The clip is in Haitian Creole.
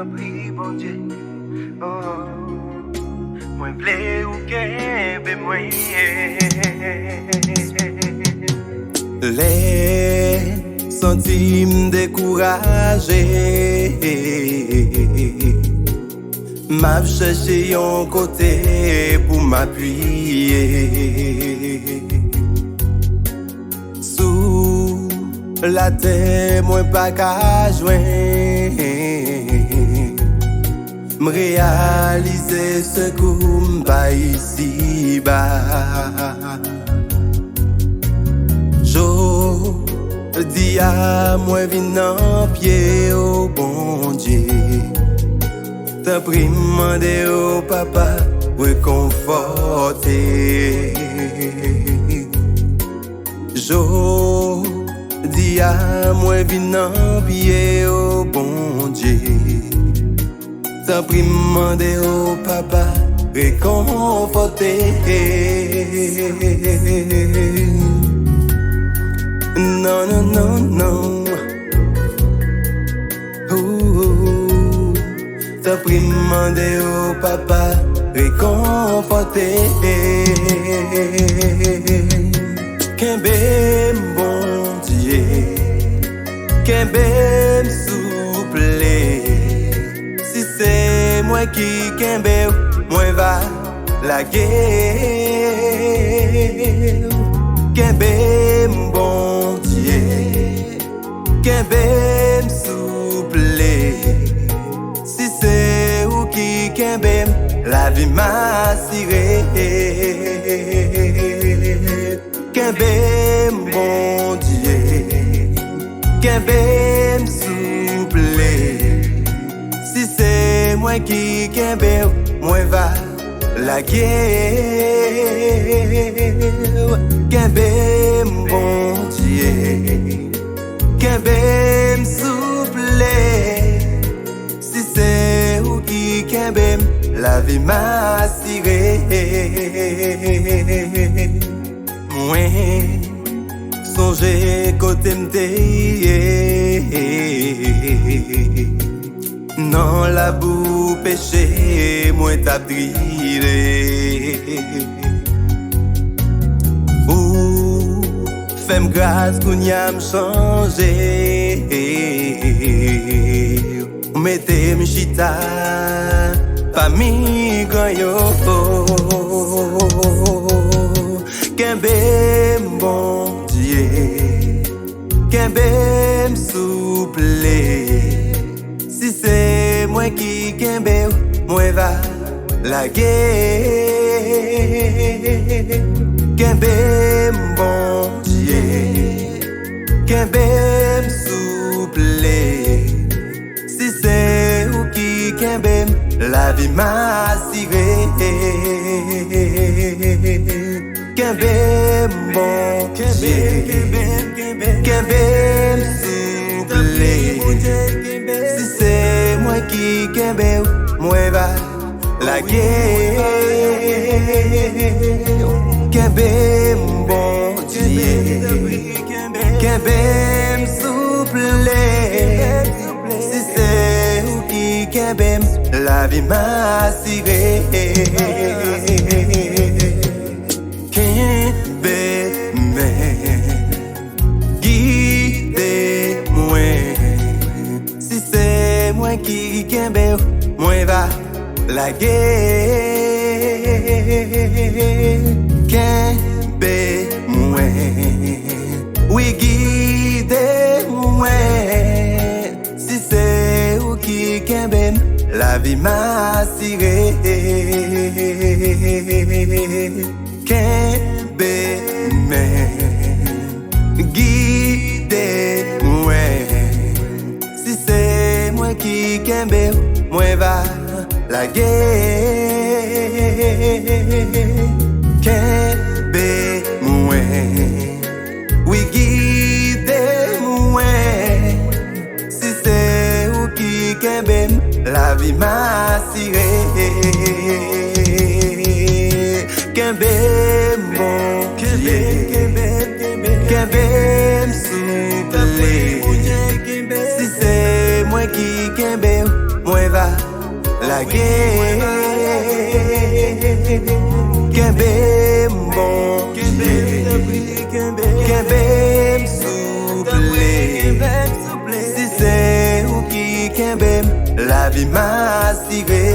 t'en prie, bon Dieu. Oh, moi vle ou kembe moi. Les sentim découragé, m'a cherché yon côté pour m'appuyer. Sous la terre, moi pas qu'à joindre, me réaliser ce qu'on pas ici bas. Je dis à moi vin en pied au bon Dieu. T'as pris mandé au papa réconforter. Je dis à moi vin en pied au bon Dieu. T'as pris mandé au papa réconforter. Non, non, non, non. T'as pris mandé au papa réconforter. Kembe bon Dieu, Kembe m'souple. Si c'est moi qui Kembe, moi va la guerre. Kembe bon Dieu, Kembe m'souple. Si c'est ou qui Kembe, la vie m'a siré. Kembe bon Dieu, Kembe m'souple. Si c'est moi qui Kembe, moi va la guerre. Kembe bon Dieu, Kembe m'souple. Si c'est ou qui Kembe, la vie m'a siré. Moi, songez côté m'te. Non la boue péché, moi t'a drillé. Ou fais-moi grâce qu'on y a changé. Mettez m'chita, famille gagnant. Kembe bon Dieu, Kembe m'souple. Si c'est moi qui Kembe, moi va la guerre. Kembe bon Dieu, Kembe m'souple. Si c'est ou qui Kembe, la vie m'a siré. Kembe bon Dieu, Kembe m'souple. Si c'est moi qui Kembe, moi va la guerre. Kembe bon Dieu, Kembe m'souple. Si c'est ou qui Kembe, la vie m'a siré. Kembe guidez-moi. Si c'est moi qui Kembe, moi va la guerre. Kembe moi, oui guidez-moi. Si c'est ou qui Kembe, la vie m'a siré. Kembe guidez-moi. Si c'est moi qui Kembe, moi va la guerre. Kembe moi, oui guidez-moi. Si c'est ou qui Kembe, la vie m'a siré. Kembe bon Dieu, Kembe m'souple. Si c'est moi qui Kembe, moi va lage. Kembe bon Kembe m'souple. Si c'est ou qui kembe, la vie m'a assuré.